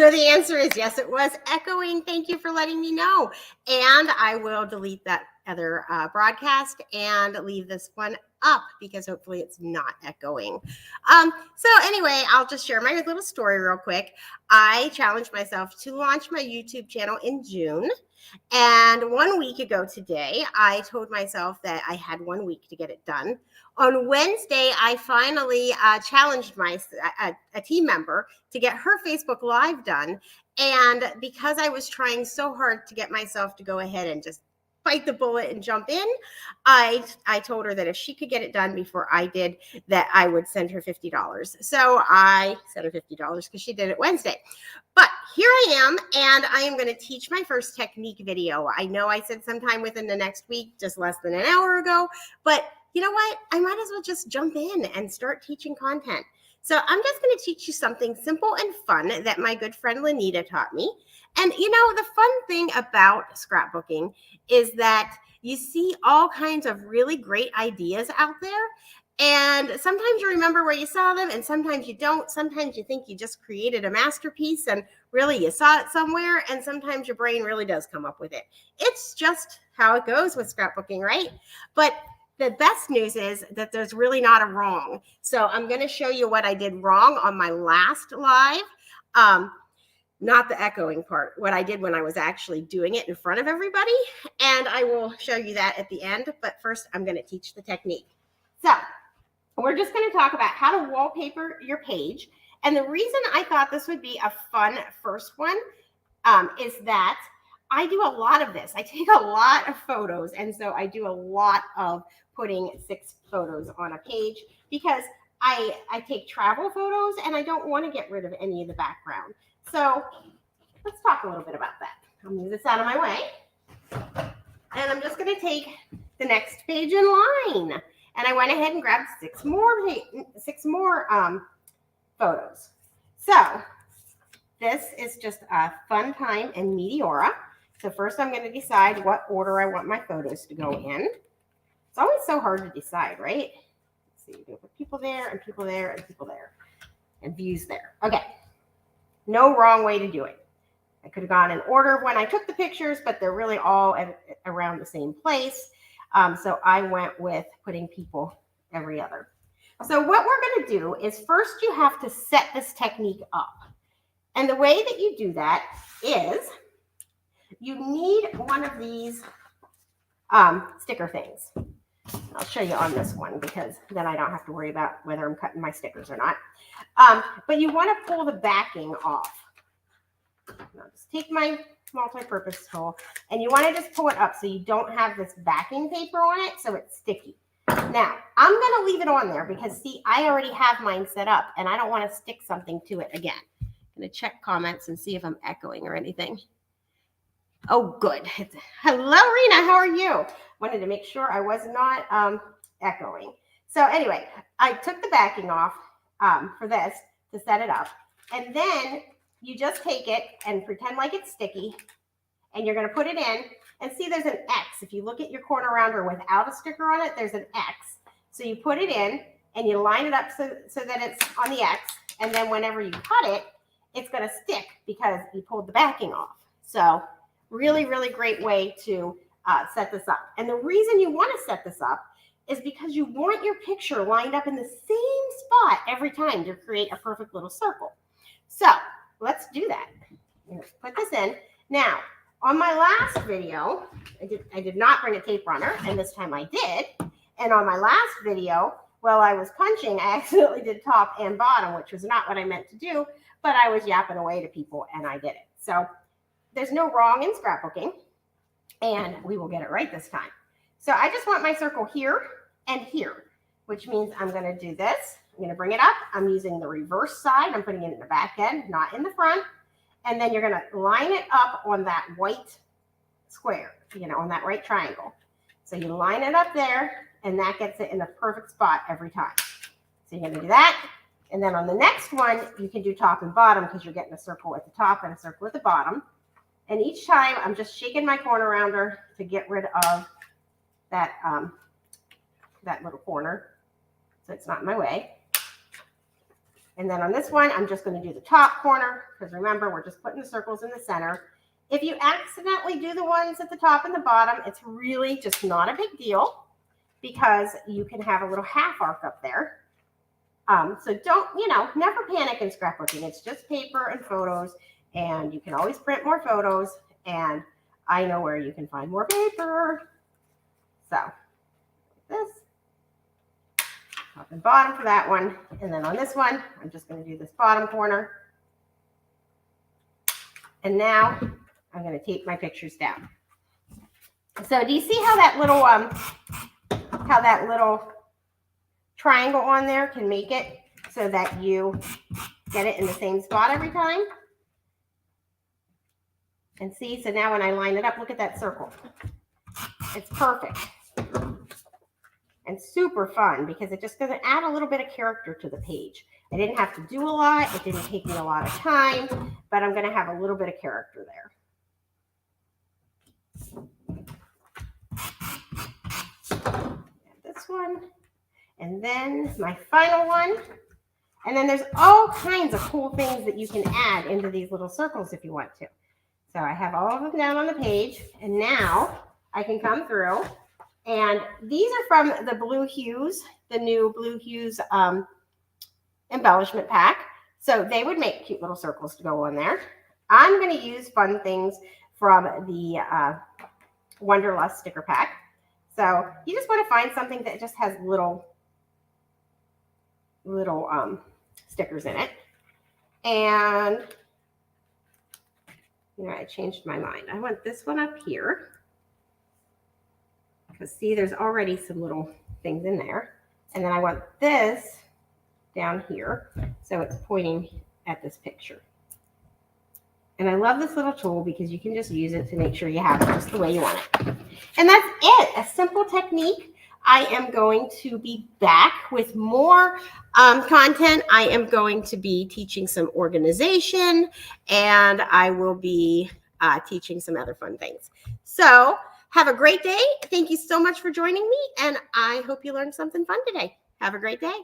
So the answer is yes, it was echoing. Thank you for letting me know. And I will delete that other broadcast and leave this one up because hopefully it's not echoing. So anyway, I'll just share my little story real quick. I challenged myself to launch my YouTube channel in June. And 1 week ago today, I told myself that I had 1 week to get it done. On Wednesday, I finally challenged a team member to get her Facebook Live done. And because I was trying so hard to get myself to go ahead and just bite the bullet and jump in, I told her that if she could get it done before I did, that I would send her $50. So I sent her $50 because she did it Wednesday. But here I am, and I am going to teach my first technique video. I know I said sometime within the next week, just less than an hour ago, but you know what? I might as well just jump in and start teaching content. So I'm just going to teach you something simple and fun that my good friend Lanita taught me. And you know, the fun thing about scrapbooking is that you see all kinds of really great ideas out there. And sometimes you remember where you saw them, and sometimes you don't. Sometimes you think you just created a masterpiece, and really you saw it somewhere, and sometimes your brain really does come up with it. It's just how it goes with scrapbooking, right? But the best news is that there's really not a wrong. So I'm going to show you what I did wrong on my last live. Not the echoing part, what I did when I was actually doing it in front of everybody. And I will show you that at the end. But first, I'm going to teach the technique. So we're just going to talk about how to wallpaper your page. And the reason I thought this would be a fun first one is that I do a lot of this. I take a lot of photos. And so I do a lot of putting 6 photos on a page because I take travel photos and I don't want to get rid of any of the background. So let's talk a little bit about that. I'll move this out of my way. And I'm just going to take the next page in line. And I went ahead and grabbed 6 more photos. So this is just a fun time in Meteora. So first I'm going to decide what order I want my photos to go in. It's always so hard to decide, right? Let's see, you put people there and people there and people there and views there. Okay. No wrong way to do it. I could have gone in order when I took the pictures, but they're really all around the same place. So I went with putting people every other. So what we're going to do is first you have to set this technique up. And the way that you do that is you need one of these sticker things. I'll show you on this one because then I don't have to worry about whether I'm cutting my stickers or not. But you want to pull the backing off. I'll just take my multi-purpose tool and you want to just pull it up so you don't have this backing paper on it so it's sticky. Now, I'm going to leave it on there because, see, I already have mine set up and I don't want to stick something to it again. I'm going to check comments and see if I'm echoing or anything. Oh, good. Hello, Rena. How are you? Wanted to make sure I was not echoing. So anyway, I took the backing off for this to set it up. And then you just take it and pretend like it's sticky. And you're going to put it in. And see, there's an X. If you look at your corner rounder without a sticker on it, there's an X. So you put it in and you line it up so that it's on the X. And then whenever you cut it, it's going to stick because you pulled the backing off. So really, really great way to set this up. And the reason you want to set this up is because you want your picture lined up in the same spot every time to create a perfect little circle. So let's do that. Put this in. Now, on my last video, I did not bring a tape runner, and this time I did. And on my last video, while I was punching, I accidentally did top and bottom, which was not what I meant to do, but I was yapping away to people, and I did it. So there's no wrong in scrapbooking, and we will get it right this time. So I just want my circle here and here, which means I'm going to do this. I'm going to bring it up. I'm using the reverse side. I'm putting it in the back end, not in the front. And then you're going to line it up on that white square, on that right triangle. So you line it up there, and that gets it in the perfect spot every time. So you're going to do that. And then on the next one, you can do top and bottom because you're getting a circle at the top and a circle at the bottom. And each time I'm just shaking my corner rounder to get rid of that, that little corner so it's not in my way. And then on this one, I'm just going to do the top corner because remember, we're just putting the circles in the center. If you accidentally do the ones at the top and the bottom, it's really just not a big deal because you can have a little half arc up there. So don't, never panic in scrapbooking. It's just paper and photos, and you can always print more photos, and I know where you can find more paper. So this, top and bottom for that one. And then on this one, I'm just going to do this bottom corner. And now I'm going to tape my pictures down. So do you see how that little triangle on there can make it so that you get it in the same spot every time? And see, so now when I line it up, look at that circle. It's perfect. And super fun because it just doesn't add a little bit of character to the page. I didn't have to do a lot. It didn't take me a lot of time, but I'm going to have a little bit of character there. This one. And then my final one. And then there's all kinds of cool things that you can add into these little circles if you want to. So I have all of them down on the page. And now I can come through. And these are from the Blue Hues, the new Blue Hues embellishment pack. So they would make cute little circles to go on there. I'm going to use fun things from the Wonderlust sticker pack. So you just want to find something that just has little stickers in it. And, I changed my mind. I want this one up here. Because see, there's already some little things in there. And then I want this down here. So it's pointing at this picture. And I love this little tool because you can just use it to make sure you have it just the way you want it. And that's it. A simple technique. I am going to be back with more content. I am going to be teaching some organization, and I will be teaching some other fun things. So have a great day. Thank you so much for joining me, and I hope you learned something fun today. Have a great day.